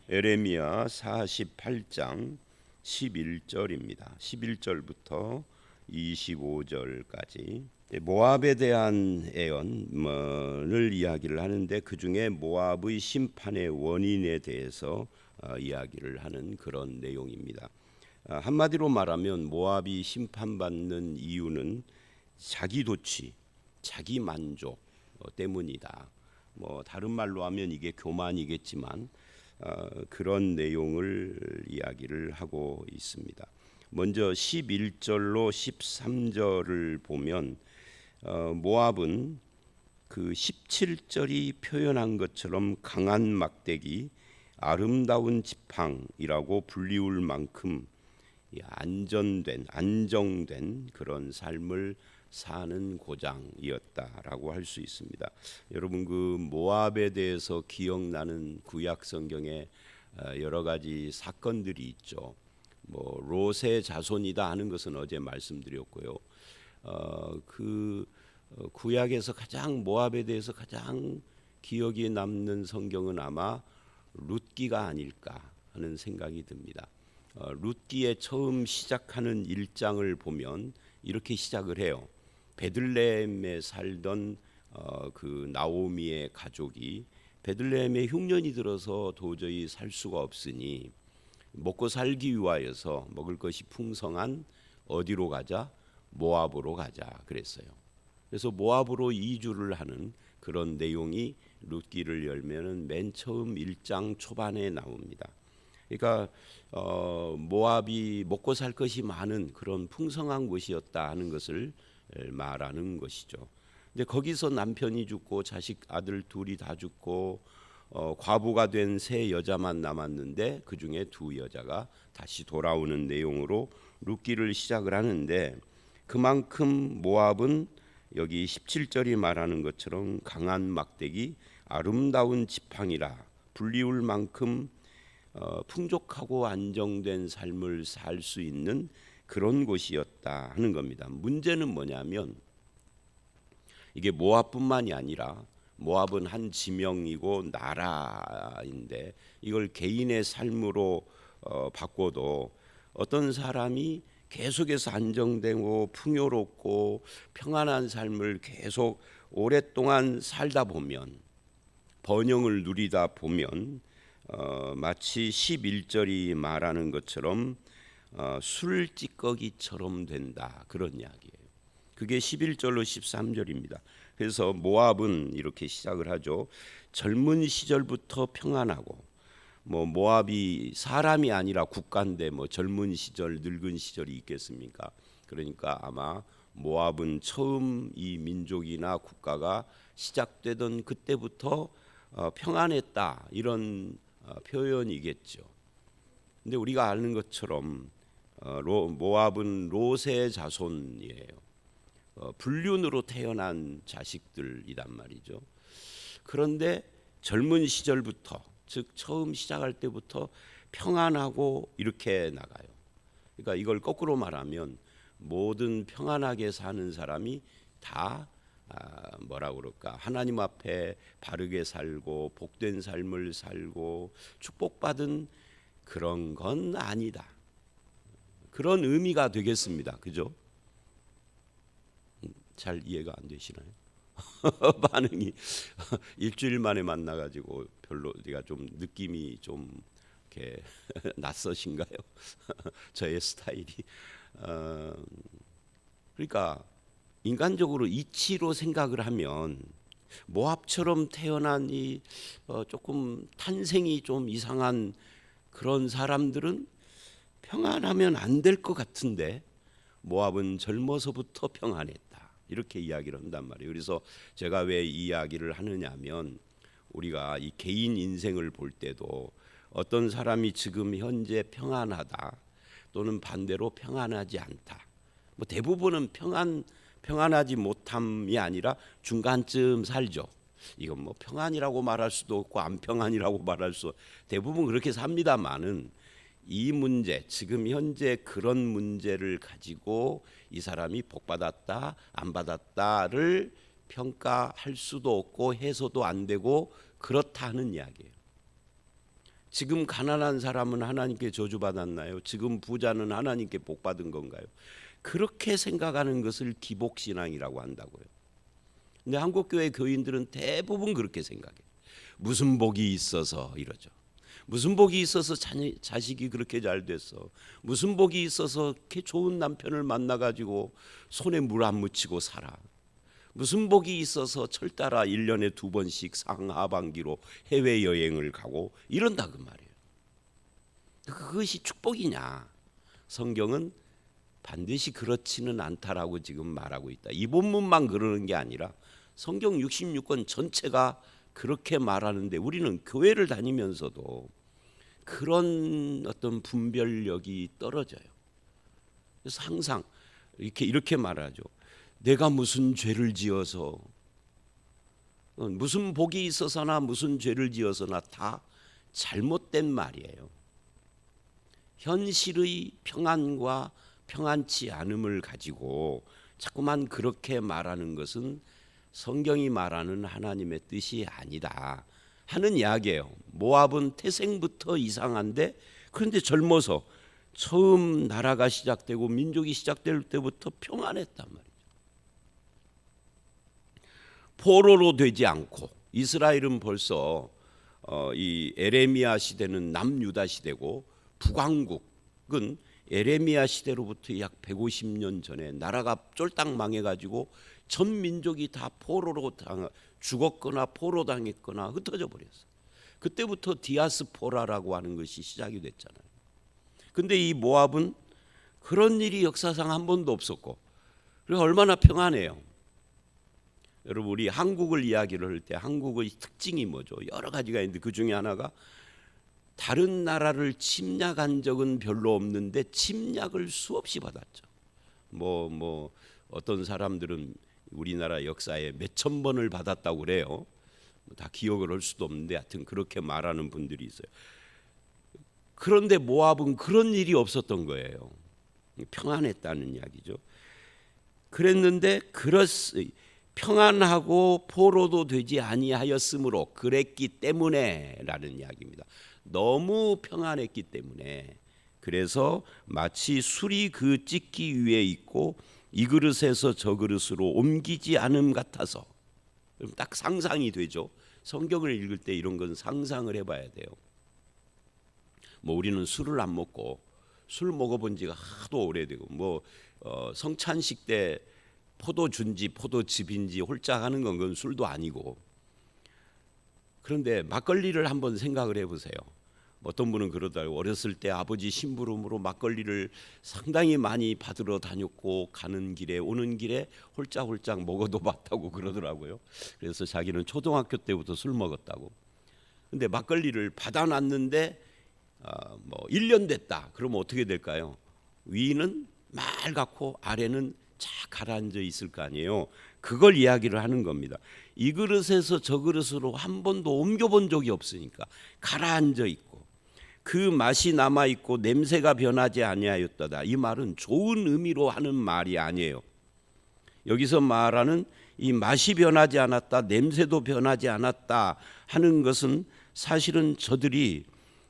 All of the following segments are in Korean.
에레미야 48장 11절입니다. 11절부터 25절까지 모압에 대한 예언을 이야기를 하는데 그 중에 모압의 심판의 원인에 대해서 이야기를 하는 그런 내용입니다. 한마디로 말하면 모압이 심판받는 이유는 자기 도취, 자기 만족 때문이다. 다른 말로 하면 이게 교만이겠지만 그런 내용을 이야기를 하고 있습니다. 먼저 11절로 13절을 보면 모압은 그 17절이 표현한 것처럼 강한 막대기, 아름다운 지팡이라고 불리울 만큼 안정된 그런 삶을 사는 고장이었다라고 할 수 있습니다. 여러분, 그 모압에 대해서 기억나는 구약 성경에 여러 가지 사건들이 있죠. 롯의 자손이다 하는 것은 어제 말씀드렸고요. 구약에서 가장 모압에 대해서 가장 기억이 남는 성경은 아마 룻기가 아닐까 하는 생각이 듭니다. 룻기에 처음 시작하는 1장을 보면 이렇게 시작을 해요. 베들레헴에 살던 그 나오미의 가족이 베들레헴에 흉년이 들어서 도저히 살 수가 없으니 먹고 살기 위하여서 먹을 것이 풍성한 어디로 가자? 모압으로 가자 그랬어요. 그래서 모압으로 이주를 하는 그런 내용이 룻기를 열면은 맨 처음 1장 초반에 나옵니다. 그러니까 모압이 먹고 살 것이 많은 그런 풍성한 곳이었다 하는 것을 말하는 것이죠. 근데 거기서 남편이 죽고 자식 아들 둘이 다 죽고 과부가 된 세 여자만 남았는데 그 중에 두 여자가 다시 돌아오는 내용으로 룻기를 시작을 하는데 그만큼 모압은 여기 17절이 말하는 것처럼 강한 막대기, 아름다운 지팡이라 불리울 만큼 풍족하고 안정된 삶을 살 수 있는 그런 곳이었다 하는 겁니다. 문제는 뭐냐면 이게 모압뿐만이 아니라 모압은 한 지명이고 나라인데 이걸 개인의 삶으로 바꿔도 어떤 사람이 계속해서 안정되고 풍요롭고 평안한 삶을 계속 오랫동안 살다 보면 번영을 누리다 보면 마치 11절이 말하는 것처럼 술찌꺼기처럼 된다 그런 이야기예요. 그게 11절로 13절입니다. 그래서 모압은 이렇게 시작을 하죠. 젊은 시절부터 평안하고 모압이 사람이 아니라 국가인데 젊은 시절 늙은 시절이 있겠습니까? 그러니까 아마 모압은 처음 이 민족이나 국가가 시작되던 그때부터 평안했다 이런 표현이겠죠. 근데 우리가 아는 것처럼 모압은 롯의 자손이에요. 불륜으로 태어난 자식들이란 말이죠. 그런데 젊은 시절부터 즉 처음 시작할 때부터 평안하고 이렇게 나가요. 그러니까 이걸 거꾸로 말하면 모든 평안하게 사는 사람이 다 뭐라고 그럴까? 하나님 앞에 바르게 살고 복된 삶을 살고 축복받은 그런 건 아니다. 그런 의미가 되겠습니다. 그죠? 잘 이해가 안 되시나요? 반응이 일주일 만에 만나가지고 별로 우리가 좀 느낌이 좀 이렇게 낯서신가요? 저의 스타일이 그러니까 인간적으로 이치로 생각을 하면 모압처럼 태어난 이 조금 탄생이 좀 이상한 그런 사람들은 평안하면 안 될 것 같은데 모압은 젊어서부터 평안했다. 이렇게 이야기를 한단 말이에요. 그래서 제가 왜 이 이야기를 하느냐면 우리가 이 개인 인생을 볼 때도 어떤 사람이 지금 현재 평안하다 또는 반대로 평안하지 않다. 대부분은 평안하지 못함이 아니라 중간쯤 살죠. 이건 평안이라고 말할 수도 없고 안 평안이라고 말할 수 대부분 그렇게 삽니다만은 이 문제 지금 현재 그런 문제를 가지고 이 사람이 복 받았다 안 받았다를 평가할 수도 없고 해서도 안 되고 그렇다는 이야기예요. 지금 가난한 사람은 하나님께 저주받았나요? 지금 부자는 하나님께 복받은 건가요? 그렇게 생각하는 것을 기복신앙이라고 한다고요. 근데 한국교회 교인들은 대부분 그렇게 생각해요. 무슨 복이 있어서 이러죠. 무슨 복이 있어서 자식이 그렇게 잘 됐어. 무슨 복이 있어서 이렇게 좋은 남편을 만나가지고 손에 물 안 묻히고 살아. 무슨 복이 있어서 철따라 1년에 2번씩 상하반기로 해외여행을 가고 이런다 그 말이에요. 그것이 축복이냐? 성경은 반드시 그렇지는 않다라고 지금 말하고 있다. 이 본문만 그러는 게 아니라 성경 66권 전체가 그렇게 말하는데 우리는 교회를 다니면서도 그런 어떤 분별력이 떨어져요. 그래서 항상 이렇게 말하죠. 내가 무슨 죄를 지어서 무슨 복이 있어서나 무슨 죄를 지어서나 다 잘못된 말이에요. 현실의 평안과 평안치 않음을 가지고 자꾸만 그렇게 말하는 것은 성경이 말하는 하나님의 뜻이 아니다 하는 이야기예요. 모압은 태생부터 이상한데 그런데 젊어서 처음 나라가 시작되고 민족이 시작될 때부터 평안했단 말이에요. 포로로 되지 않고 이스라엘은 벌써 이 에레미야 시대는 남유다 시대고 북왕국은 에레미야 시대로부터 약 150년 전에 나라가 쫄딱 망해가지고 전 민족이 다 포로로 죽었거나 포로 당했거나 흩어져 버렸어요. 그때부터 디아스포라라고 하는 것이 시작이 됐잖아요. 근데 이 모압은 그런 일이 역사상 한 번도 없었고 그리고 얼마나 평안해요. 여러분 우리 한국을 이야기를 할 때 한국의 특징이 뭐죠? 여러 가지가 있는데 그 중에 하나가 다른 나라를 침략한 적은 별로 없는데 침략을 수없이 받았죠. 뭐 어떤 사람들은 우리나라 역사에 몇천 번을 받았다고 그래요. 다 기억을 할 수도 없는데 하여튼 그렇게 말하는 분들이 있어요. 그런데 모압은 그런 일이 없었던 거예요. 평안했다는 이야기죠. 그랬는데 평안하고 포로도 되지 아니하였으므로 그랬기 때문에라는 이야기입니다. 너무 평안했기 때문에 그래서 마치 술이 그 찢기 위에 있고 이 그릇에서 저 그릇으로 옮기지 않음 같아서 딱 상상이 되죠. 성경을 읽을 때 이런 건 상상을 해봐야 돼요. 뭐 우리는 술을 안 먹고 술 먹어본 지가 하도 오래되고 성찬식 때 포도주인지 포도즙인지 홀짝 하는 건 그건 술도 아니고 그런데 막걸리를 한번 생각을 해보세요. 어떤 분은 그러더라고요. 어렸을 때 아버지 심부름으로 막걸리를 상당히 많이 받으러 다녔고 가는 길에 오는 길에 홀짝홀짝 먹어도 봤다고 그러더라고요. 그래서 자기는 초등학교 때부터 술 먹었다고. 근데 막걸리를 받아놨는데 1년 됐다. 그러면 어떻게 될까요? 위는 맑고 아래는 쫙 가라앉아 있을 거 아니에요. 그걸 이야기를 하는 겁니다. 이 그릇에서 저 그릇으로 한 번도 옮겨본 적이 없으니까 가라앉아 있고 그 맛이 남아 있고 냄새가 변하지 아니하였다다. 이 말은 좋은 의미로 하는 말이 아니에요. 여기서 말하는 이 맛이 변하지 않았다, 냄새도 변하지 않았다 하는 것은 사실은 저들이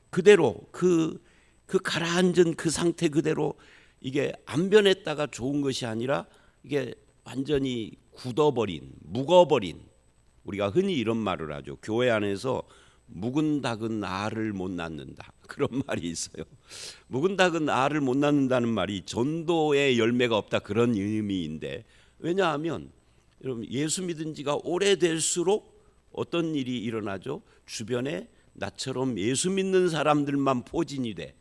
그대로 그 가라앉은 그 상태 그대로 이게 안 변했다가 좋은 것이 아니라 이게 완전히 굳어버린, 묵어버린, 우리가 흔히 이런 말을 하죠. 교회 안에서 묵은 닭은 알을 못 낳는다. 그런 말이 있어요. 묵은 닭은 알을 못 낳는다는 말이 전도의 열매가 없다 그런 의미인데 왜냐하면 여러분 예수 믿은 지가 오래될수록 어떤 일이 일어나죠? 주변에 나처럼 예수 믿는 사람들만 포진이 돼.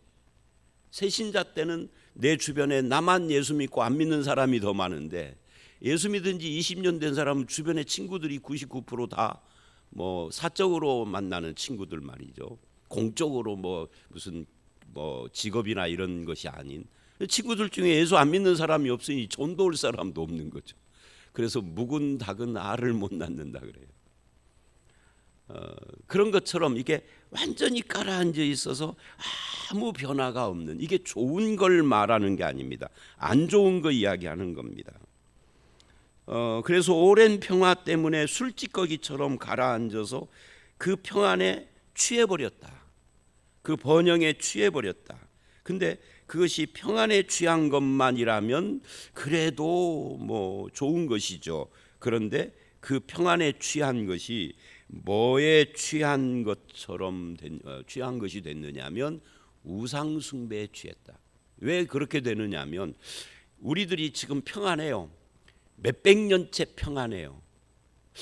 새신자 때는 내 주변에 나만 예수 믿고 안 믿는 사람이 더 많은데 예수 믿은 지 20년 된 사람은 주변에 친구들이 99% 다 사적으로 만나는 친구들 말이죠. 공적으로 무슨 직업이나 이런 것이 아닌 친구들 중에 예수 안 믿는 사람이 없으니 전도할 사람도 없는 거죠. 그래서 묵은 닭은 알을 못 낳는다 그래요. 그런 것처럼 이게 완전히 가라앉아 있어서 아무 변화가 없는 이게 좋은 걸 말하는 게 아닙니다. 안 좋은 거 이야기하는 겁니다. 그래서 오랜 평화 때문에 술찌꺼기처럼 가라앉아서 그 평안에 취해버렸다. 그 번영에 취해 버렸다. 근데 그것이 평안에 취한 것만이라면 그래도 뭐 좋은 것이죠. 그런데 그 평안에 취한 것이 뭐에 취한 취한 것이 됐느냐면 우상 숭배에 취했다. 왜 그렇게 되느냐면 우리들이 지금 평안해요. 몇백 년째 평안해요.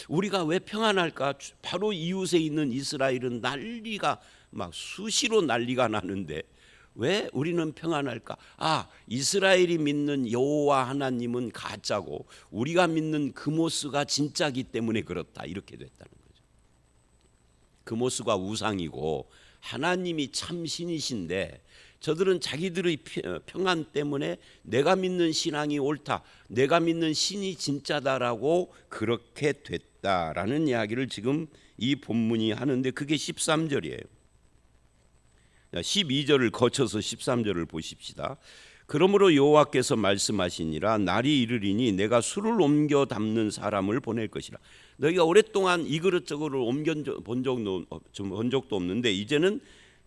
우리가 왜 평안할까? 바로 이웃에 있는 이스라엘은 난리가 막 수시로 난리가 나는데 왜 우리는 평안할까? 이스라엘이 믿는 여호와 하나님은 가짜고 우리가 믿는 그모스가 진짜기 때문에 그렇다. 이렇게 됐다는 거죠. 그모스가 우상이고 하나님이 참 신이신데 저들은 자기들의 평안 때문에 내가 믿는 신앙이 옳다, 내가 믿는 신이 진짜다라고 그렇게 됐다라는 이야기를 지금 이 본문이 하는데 그게 13절이에요. 12절을 거쳐서 13절을 보십시다. 그러므로 여호와께서 말씀하시니라 날이 이르리니 내가 술을 옮겨 담는 사람을 보낼 것이라. 너희가 오랫동안 이 그릇 저 그릇을 옮겨 본 적도 없는데 이제는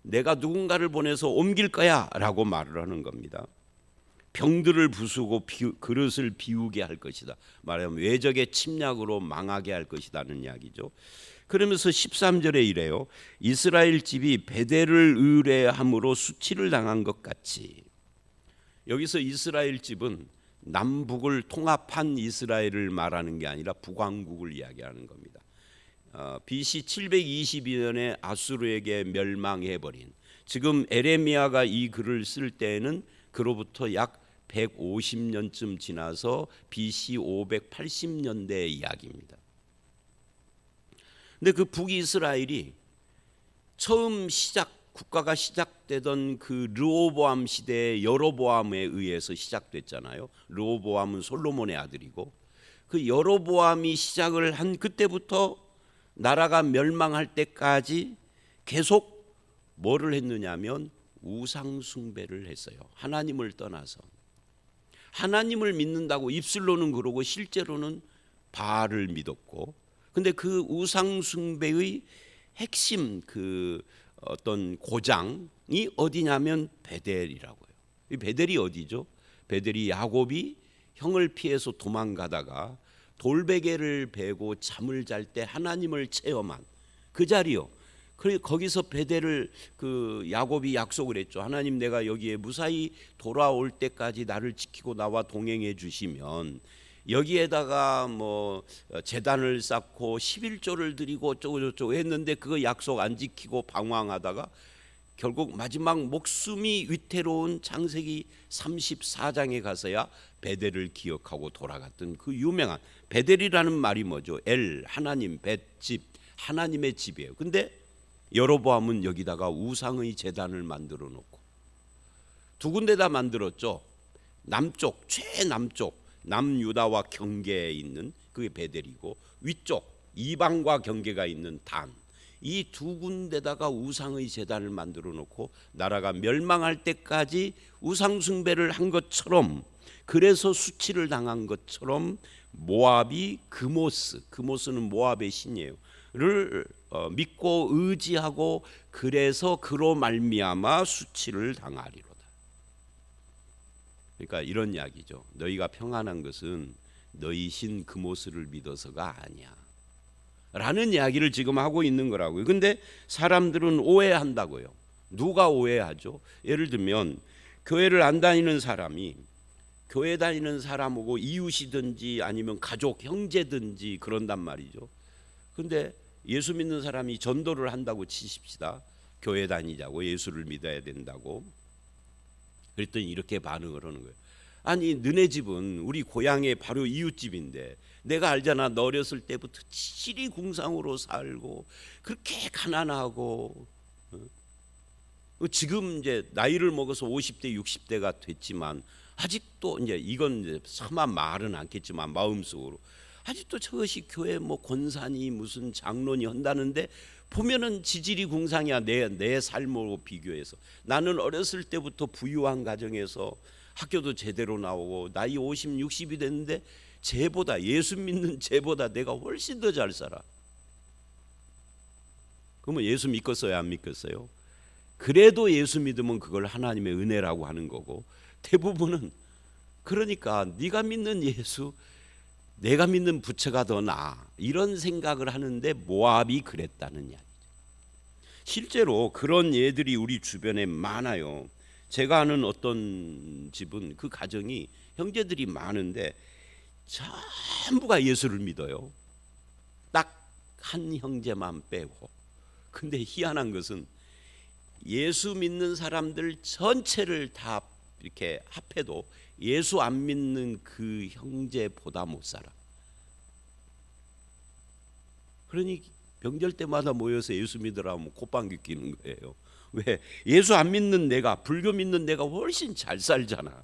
내가 누군가를 보내서 옮길 거야 라고 말을 하는 겁니다. 병들을 부수고 그릇을 비우게 할 것이다. 말하면 외적의 침략으로 망하게 할 것이라는 이야기죠. 그러면서 13절에 이래요. 이스라엘 집이 베델을 의뢰함으로 수치를 당한 것 같이. 여기서 이스라엘 집은 남북을 통합한 이스라엘을 말하는 게 아니라 북왕국을 이야기하는 겁니다. BC 722년에 아수르에게 멸망해버린, 지금 에레미야가 이 글을 쓸 때에는 그로부터 약 150년쯤 지나서 BC 580년대의 이야기입니다. 근데 그 북이스라엘이 처음 국가가 시작되던 그 르호보암 시대의 여로보암에 의해서 시작됐잖아요. 르호보암은 솔로몬의 아들이고 그 여로보암이 시작을 한 그때부터 나라가 멸망할 때까지 계속 뭐를 했느냐면 우상 숭배를 했어요. 하나님을 떠나서. 하나님을 믿는다고 입술로는 그러고 실제로는 바알을 믿었고, 근데 그 우상 숭배의 핵심 그 어떤 고장이 어디냐면 베델이라고요. 이 베델이 어디죠? 베델이 야곱이 형을 피해서 도망가다가 돌베개를 베고 잠을 잘 때 하나님을 체험한 그 자리요. 그래 거기서 베델을 그 야곱이 약속을 했죠. 하나님, 내가 여기에 무사히 돌아올 때까지 나를 지키고 나와 동행해 주시면 여기에다가 뭐 제단을 쌓고 11조를 드리고 어쩌고저쩌고 했는데 그거 약속 안 지키고 방황하다가 결국 마지막 목숨이 위태로운 창세기 34장에 가서야 베델을 기억하고 돌아갔던 그 유명한 베델이라는 말이 뭐죠? 하나님, 집, 하나님의 집이에요. 근데 여로보암은 여기다가 우상의 제단을 만들어 놓고 두 군데 다 만들었죠. 남쪽, 최남쪽 남유다와 경계에 있는 그게 베델이고 위쪽 이방과 경계가 있는 단, 이 두 군데다가 우상의 제단을 만들어 놓고 나라가 멸망할 때까지 우상 숭배를 한 것처럼, 그래서 수치를 당한 것처럼 모압이 그모스는 모압의 신이에요.를 믿고 의지하고 그래서 그로 말미암아 수치를 당하리로다. 그러니까 이런 이야기죠. 너희가 평안한 것은 너희 신 그모스를 믿어서가 아니야 라는 이야기를 지금 하고 있는 거라고요. 근데 사람들은 오해한다고요. 누가 오해하죠? 예를 들면 교회를 안 다니는 사람이 교회 다니는 사람하고 이웃이든지 아니면 가족, 형제든지 그런단 말이죠. 근데 예수 믿는 사람이 전도를 한다고 치십시다. 교회 다니자고, 예수를 믿어야 된다고. 그랬더니 이렇게 반응을 하는 거예요. 아니, 너네 집은 우리 고향의 바로 이웃집인데 내가 알잖아. 너 어렸을 때부터 지리궁상으로 살고 그렇게 가난하고 지금 이제 나이를 먹어서 50대 60대가 됐지만 아직도 이제 이건 이제 차마 말은 않겠지만 마음속으로 아직도 저것이 교회 뭐 권사니 무슨 장로니 한다는데 보면은 지질이 궁상이야. 내 삶하고 비교해서. 나는 어렸을 때부터 부유한 가정에서 학교도 제대로 나오고 나이 50, 60이 됐는데 쟤보다, 예수 믿는 쟤보다 내가 훨씬 더 잘 살아. 그러면 예수 믿겠어요, 안 믿겠어요? 그래도 예수 믿으면 그걸 하나님의 은혜라고 하는 거고, 대부분은 그러니까 네가 믿는 예수, 내가 믿는 부처가 더 나아, 이런 생각을 하는데 모압이 그랬다는 이야기죠. 실제로 그런 예들이 우리 주변에 많아요. 제가 아는 어떤 집은 그 가정이 형제들이 많은데 전부가 예수를 믿어요. 딱 한 형제만 빼고. 근데 희한한 것은 예수 믿는 사람들 전체를 다 이렇게 합해도 예수 안 믿는 그 형제보다 못 살아. 그러니 명절 때마다 모여서 예수 믿으라면 콧방귀 끼는 거예요. 왜? 예수 안 믿는 내가, 불교 믿는 내가 훨씬 잘 살잖아.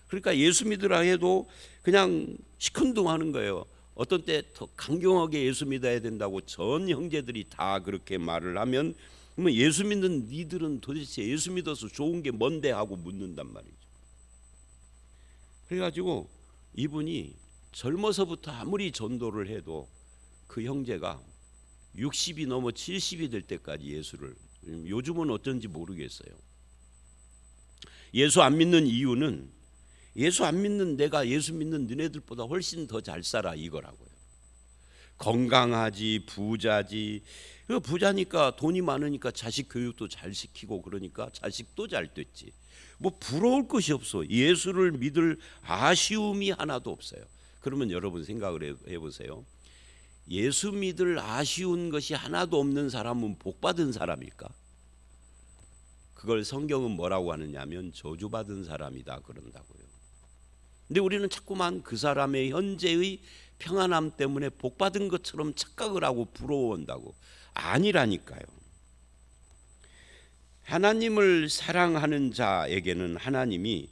그러니까 예수 믿으라 해도 그냥 시큰둥하는 거예요. 어떤 때 더 강경하게 예수 믿어야 된다고 전 형제들이 다 그렇게 말을 하면, 그러면 예수 믿는 니들은 도대체 예수 믿어서 좋은 게 뭔데 하고 묻는단 말이죠. 그래가지고 이분이 젊어서부터 아무리 전도를 해도 그 형제가 60이 넘어 70이 될 때까지 예수를, 요즘은 어쩐지 모르겠어요. 예수 안 믿는 이유는 예수 안 믿는 내가 예수 믿는 너네들보다 훨씬 더 잘 살아, 이거라고요. 건강하지, 부자지. 부자니까, 돈이 많으니까 자식 교육도 잘 시키고, 그러니까 자식도 잘 됐지. 뭐 부러울 것이 없어. 예수를 믿을 아쉬움이 하나도 없어요. 그러면 여러분 생각을 해보세요. 예수 믿을 아쉬운 것이 하나도 없는 사람은 복받은 사람일까? 그걸 성경은 뭐라고 하느냐면 저주받은 사람이다 그런다고요. 근데 우리는 자꾸만 그 사람의 현재의 평안함 때문에 복받은 것처럼 착각을 하고 부러워한다고. 아니라니까요. 하나님을 사랑하는 자에게는 하나님이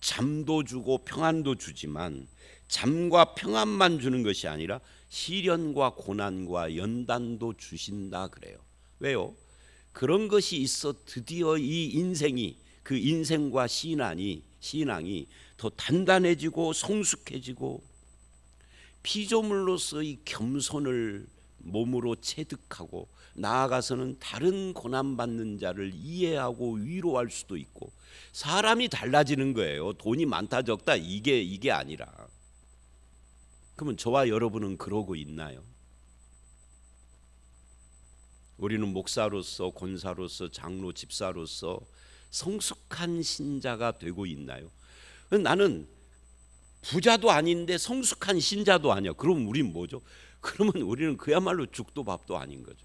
잠도 주고 평안도 주지만 잠과 평안만 주는 것이 아니라 시련과 고난과 연단도 주신다 그래요. 왜요? 그런 것이 있어 드디어 이 인생이, 그 인생과 신앙이 더 단단해지고 성숙해지고 피조물로서의 겸손을 몸으로 체득하고 나아가서는 다른 고난받는 자를 이해하고 위로할 수도 있고, 사람이 달라지는 거예요. 돈이 많다 적다 이게 아니라. 그러면 저와 여러분은 그러고 있나요? 우리는 목사로서, 권사로서, 장로, 집사로서 성숙한 신자가 되고 있나요? 나는 부자도 아닌데 성숙한 신자도 아니야. 그럼 우린 뭐죠? 그러면 우리는 그야말로 죽도 밥도 아닌 거죠.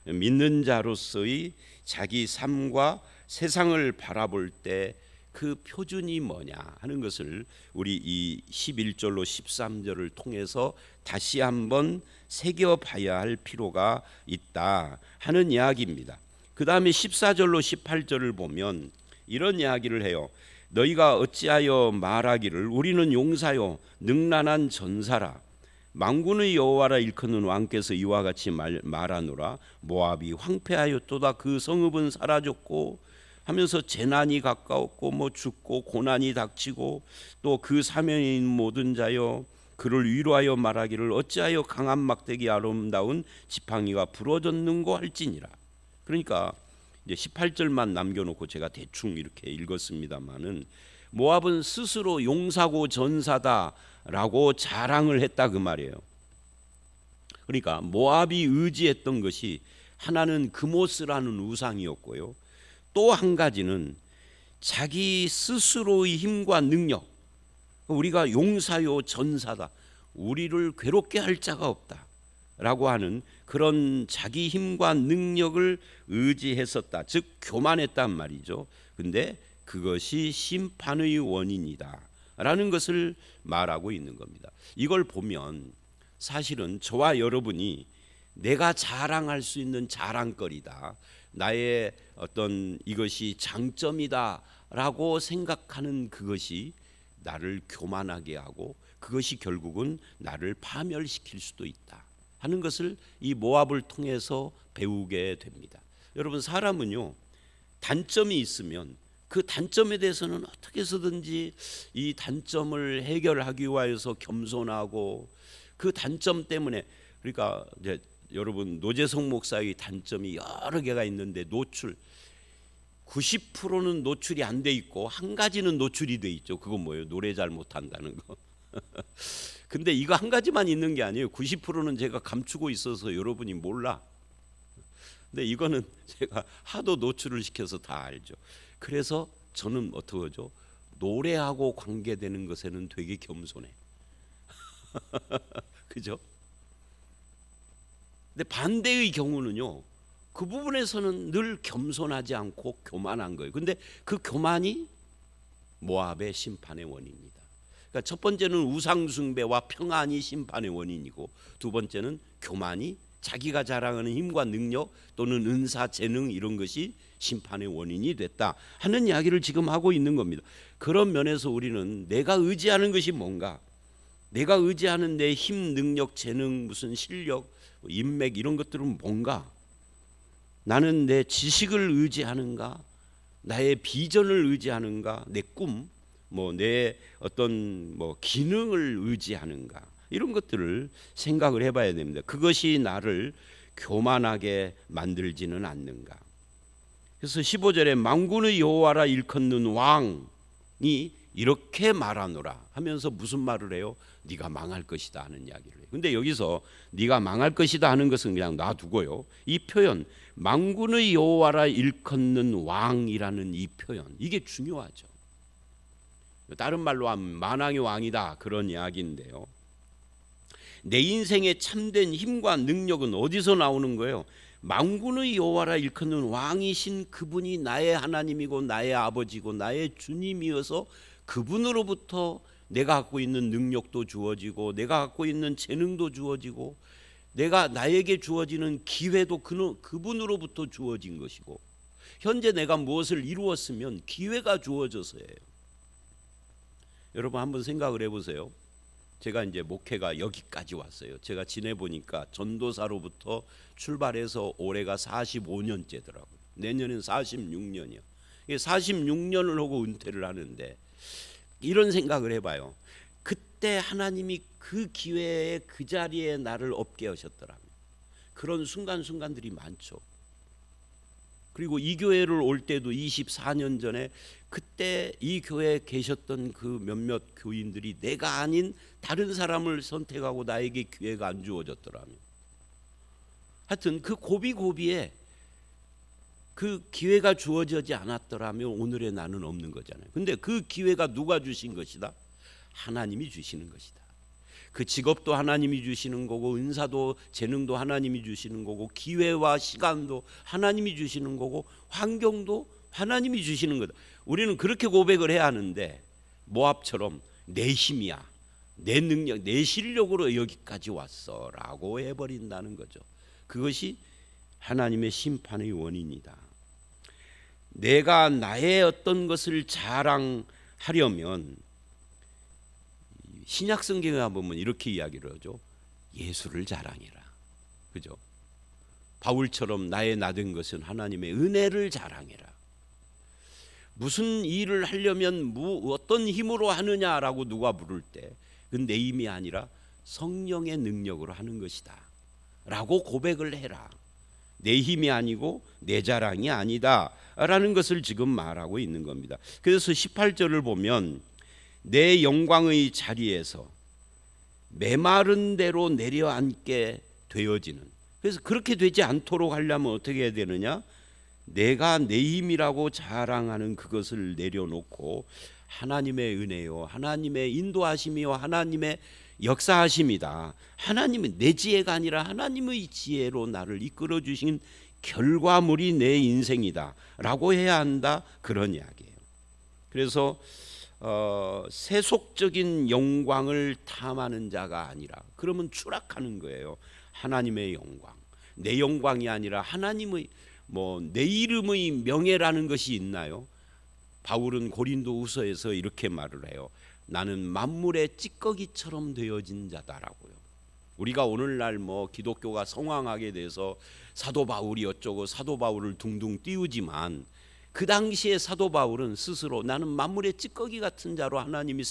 믿는 자로서의 자기 삶과 세상을 바라볼 때 그 표준이 뭐냐 하는 것을 우리 이 11절로 13절을 통해서 다시 한번 새겨봐야 할 필요가 있다 하는 이야기입니다. 그 다음에 14절로 18절을 보면 이런 이야기를 해요. 너희가 어찌하여 말하기를 우리는 용사요 능란한 전사라, 만군의 여호와라 일컫는 왕께서 이와 같이 말하노라. 모압이 황폐하였도다. 그 성읍은 사라졌고 하면서 재난이 가까웠고 뭐 죽고 고난이 닥치고 또 그 사면에 있는 모든 자여 그를 위로하여 말하기를 어찌하여 강한 막대기 아름다운 지팡이가 부러졌는고 할지니라. 그러니까 이제 18절만 남겨놓고 제가 대충 이렇게 읽었습니다마는 모압은 스스로 용사고 전사다라고 자랑을 했다 그 말이에요. 그러니까 모압이 의지했던 것이 하나는 그모스라는 우상이었고요. 또 한 가지는 자기 스스로의 힘과 능력, 우리가 용사요 전사다, 우리를 괴롭게 할 자가 없다 라고 하는 그런 자기 힘과 능력을 의지했었다. 즉 교만했단 말이죠. 근데 그것이 심판의 원인이다 라는 것을 말하고 있는 겁니다. 이걸 보면 사실은 저와 여러분이 내가 자랑할 수 있는 자랑거리다, 나의 어떤 이것이 장점이다 라고 생각하는 그것이 나를 교만하게 하고 그것이 결국은 나를 파멸시킬 수도 있다 하는 것을 이 모압을 통해서 배우게 됩니다. 여러분, 사람은요 단점이 있으면 그 단점에 대해서는 어떻게 해서든지 이 단점을 해결하기 위해서 겸손하고 그 단점 때문에, 그러니까 이제 여러분 노재성 목사의 단점이 여러 개가 있는데 노출 90%는 노출이 안 돼 있고 한 가지는 노출이 돼 있죠. 그건 뭐예요? 노래 잘 못한다는 거. 근데 이거 한 가지만 있는 게 아니에요. 90%는 제가 감추고 있어서 여러분이 몰라. 근데 이거는 제가 하도 노출을 시켜서 다 알죠. 그래서 저는 어떻게 하죠? 노래하고 관계되는 것에는 되게 겸손해. 그죠? 근데 반대의 경우는요, 그 부분에서는 늘 겸손하지 않고 교만한 거예요. 근데 그 교만이 모압의 심판의 원인입니다. 그러니까 첫 번째는 우상 숭배와 평안이 심판의 원인이고, 두 번째는 교만이 자기가 자랑하는 힘과 능력 또는 은사, 재능 이런 것이 심판의 원인이 됐다 하는 이야기를 지금 하고 있는 겁니다. 그런 면에서 우리는 내가 의지하는 것이 뭔가, 내가 의지하는 내 힘, 능력, 재능, 무슨 실력, 인맥 이런 것들은 뭔가, 나는 내 지식을 의지하는가, 나의 비전을 의지하는가, 내 꿈, 내 어떤 기능을 의지하는가, 이런 것들을 생각을 해봐야 됩니다. 그것이 나를 교만하게 만들지는 않는가. 그래서 15절에 만군의 여호와라 일컫는 왕이 이렇게 말하노라 하면서 무슨 말을 해요? 네가 망할 것이다 하는 이야기를 해요. 근데 여기서 네가 망할 것이다 하는 것은 그냥 놔두고요, 이 표현 만군의 여호와라 일컫는 왕이라는 이 표현, 이게 중요하죠. 다른 말로 하면 만왕의 왕이다 그런 이야기인데요, 내 인생의 참된 힘과 능력은 어디서 나오는 거예요? 만군의 여호와라 일컫는 왕이신 그분이 나의 하나님이고 나의 아버지고 나의 주님이어서 그분으로부터 내가 갖고 있는 능력도 주어지고 내가 갖고 있는 재능도 주어지고 나에게 주어지는 기회도 그분으로부터 주어진 것이고, 현재 내가 무엇을 이루었으면 기회가 주어져서예요. 여러분 한번 생각을 해보세요. 제가 이제 목회가 여기까지 왔어요. 제가 지내보니까 전도사로부터 출발해서 올해가 45년째더라고요. 내년엔 46년이요. 46년을 하고 은퇴를 하는데 이런 생각을 해봐요. 그때 하나님이 그 기회에 그 자리에 나를 업게 하셨더라면 그런 순간순간들이 많죠. 그리고 이 교회를 올 때도 24년 전에 그때 이 교회에 계셨던 그 몇몇 교인들이 내가 아닌 다른 사람을 선택하고 나에게 기회가 안 주어졌더라면, 하여튼 그 고비고비에 그 기회가 주어지지 않았더라면 오늘의 나는 없는 거잖아요. 근데 그 기회가 누가 주신 것이다? 하나님이 주시는 것이다. 그 직업도 하나님이 주시는 거고, 은사도 재능도 하나님이 주시는 거고, 기회와 시간도 하나님이 주시는 거고, 환경도 하나님이 주시는 거다. 우리는 그렇게 고백을 해야 하는데 모압처럼 내 힘이야, 내 능력, 내 실력으로 여기까지 왔어 라고 해버린다는 거죠. 그것이 하나님의 심판의 원인이다. 내가 나의 어떤 것을 자랑하려면 신약 성경에 보면 이렇게 이야기를 하죠. 예수를 자랑해라. 그죠? 바울처럼 나의 나된 것은 하나님의 은혜를 자랑해라. 무슨 일을 하려면 어떤 힘으로 하느냐라고 누가 물을 때 그건 내 힘이 아니라 성령의 능력으로 하는 것이다 라고 고백을 해라. 내 힘이 아니고 내 자랑이 아니다 라는 것을 지금 말하고 있는 겁니다. 그래서 18절을 보면 내 영광의 자리에서 메마른 대로 내려앉게 되어지는, 그래서 그렇게 되지 않도록 하려면 어떻게 해야 되느냐? 내가 내 힘이라고 자랑하는 그것을 내려놓고 하나님의 은혜요, 하나님의 인도하심이요, 하나님의 역사하심이다, 하나님의 내 지혜가 아니라 하나님의 지혜로 나를 이끌어 주신 결과물이 내 인생이다 라고 해야 한다, 그런 이야기예요. 그래서 세속적인 영광을 탐하는 자가 아니라, 그러면 추락하는 거예요. 하나님의 영광, 내 영광이 아니라 하나님의 내 이름의 명예라는 것이 있나요? 바울은 고린도후서에서 이렇게 말을 해요. 나는 만물의 찌꺼기처럼 되어진 자다라고요. 우리가 오늘날 기독교가 성황하게 돼서 사도 바울이 어쩌고 사도 바울을 둥둥 띄우지만 그 당시에 사도 바울은 스스로 나는 만물의 찌꺼기 같은 자로 하나님이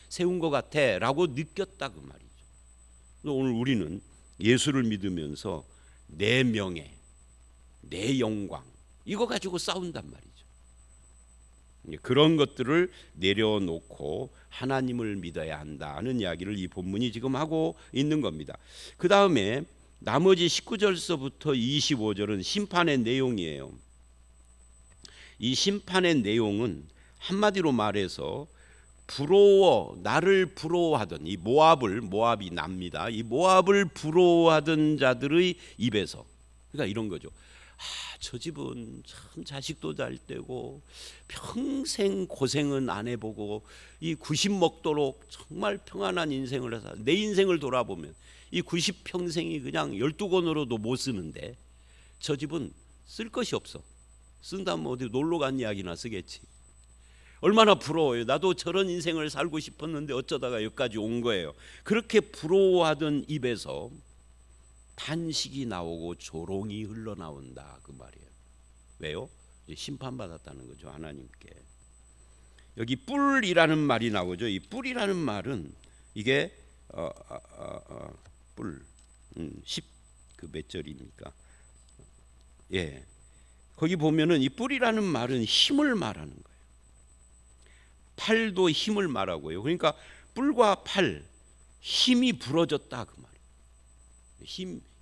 세운 것 같아 라고 느꼈다 그 말이죠. 오늘 우리는 예수를 믿으면서 내 명예, 내 영광, 이거 가지고 싸운단 말이죠. 그런 것들을 내려놓고 하나님을 믿어야 한다는 이야기를 이 본문이 지금 하고 있는 겁니다. 그 다음에 나머지 19절서부터 25절은 심판의 내용이에요. 이 심판의 내용은 한마디로 말해서 나를 부러워하던 이 모압이 납니다. 이 모압을 부러워하던 자들의 입에서, 그러니까 이런 거죠. 저 집은 참 자식도 잘 되고 평생 고생은 안 해보고 이 90 먹도록 정말 평안한 인생을 해서 내 인생을 돌아보면 이 90평생이 그냥 12권으로도 못 쓰는데 저 집은 쓸 것이 없어. 쓴다면 어디 놀러 간 이야기나 쓰겠지. 얼마나 부러워요. 나도 저런 인생을 살고 싶었는데 어쩌다가 여기까지 온 거예요. 그렇게 부러워하던 입에서 탄식이 나오고 조롱이 흘러나온다, 그 말이에요. 왜요? 심판받았다는 거죠, 하나님께. 여기 뿔이라는 말이 나오죠. 이 뿔이라는 말은 이게 뿔 10 그 몇 절입니까? 예, 거기 보면은 이 뿔이라는 말은 힘을 말하는 거예요. 팔도 힘을 말하고요. 그러니까 뿔과 팔, 힘이 부러졌다, 그 말이에요.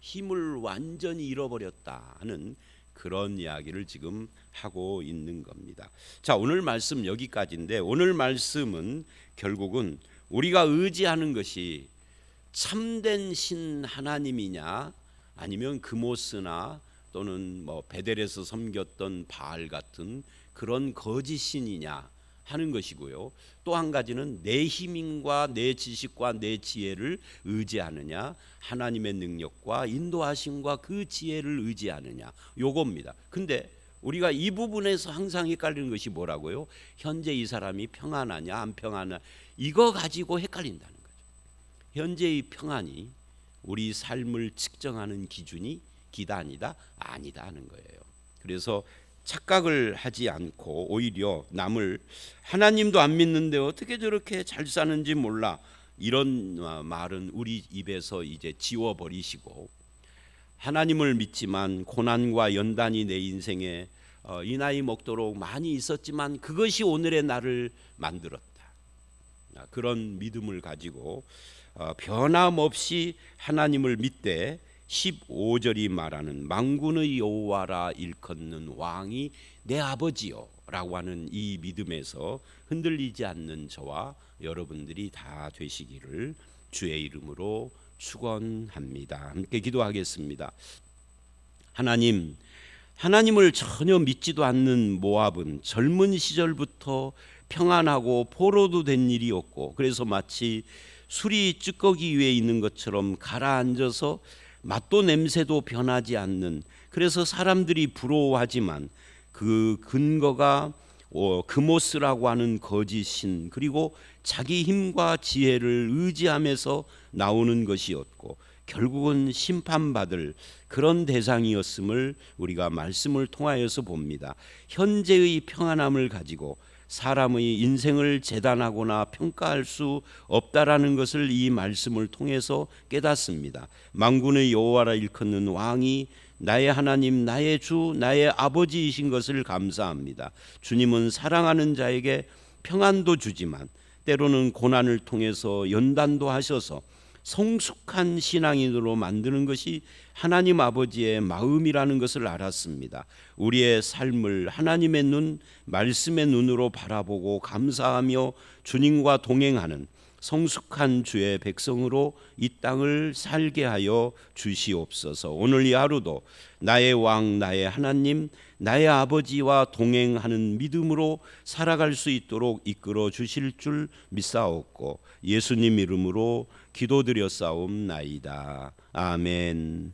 힘을 완전히 잃어버렸다 하는 그런 이야기를 지금 하고 있는 겁니다. 자, 오늘 말씀 여기까지인데, 오늘 말씀은 결국은 우리가 의지하는 것이 참된 신 하나님이냐, 아니면 그모스나 또는 베델에서 섬겼던 바알 같은 그런 거짓 신이냐 하는 것이고요. 또 한 가지는 내 힘과 내 지식과 내 지혜를 의지하느냐, 하나님의 능력과 인도하심과 그 지혜를 의지하느냐, 요겁니다. 근데 우리가 이 부분에서 항상 헷갈리는 것이 뭐라고요? 현재 이 사람이 평안하냐 안 평안하냐, 이거 가지고 헷갈린다는 거죠. 현재의 평안이 우리 삶을 측정하는 기단이다? 아니다 하는 거예요. 그래서 착각을 하지 않고 오히려 남을 하나님도 안 믿는데 어떻게 저렇게 잘 사는지 몰라, 이런 말은 우리 입에서 이제 지워버리시고, 하나님을 믿지만 고난과 연단이 내 인생에 이 나이 먹도록 많이 있었지만 그것이 오늘의 나를 만들었다, 그런 믿음을 가지고 변함없이 하나님을 믿되 15절이 말하는 만군의 여호와라 일컫는 왕이 내 아버지요 라고 하는 이 믿음에서 흔들리지 않는 저와 여러분들이 다 되시기를 주의 이름으로 축원합니다. 함께 기도하겠습니다. 하나님을 전혀 믿지도 않는 모압은 젊은 시절부터 평안하고 포로도 된 일이 없고, 그래서 마치 술이 찌꺼기 위에 있는 것처럼 가라앉아서 맛도 냄새도 변하지 않는, 그래서 사람들이 부러워하지만 그 근거가 그모스라고 하는 거짓신, 그리고 자기 힘과 지혜를 의지하면서 나오는 것이었고 결국은 심판받을 그런 대상이었음을 우리가 말씀을 통하여서 봅니다. 현재의 평안함을 가지고 사람의 인생을 재단하거나 평가할 수 없다라는 것을 이 말씀을 통해서 깨닫습니다. 만군의 여호와라 일컫는 왕이 나의 하나님, 나의 주, 나의 아버지이신 것을 감사합니다. 주님은 사랑하는 자에게 평안도 주지만 때로는 고난을 통해서 연단도 하셔서 성숙한 신앙인으로 만드는 것이 하나님 아버지의 마음이라는 것을 알았습니다. 우리의 삶을 하나님의 눈, 말씀의 눈으로 바라보고 감사하며 주님과 동행하는 성숙한 주의 백성으로 이 땅을 살게 하여 주시옵소서. 오늘 이 하루도 나의 왕, 나의 하나님, 나의 아버지와 동행하는 믿음으로 살아갈 수 있도록 이끌어 주실 줄 믿사옵고 예수님 이름으로 기도드렸사옵나이다. 아멘.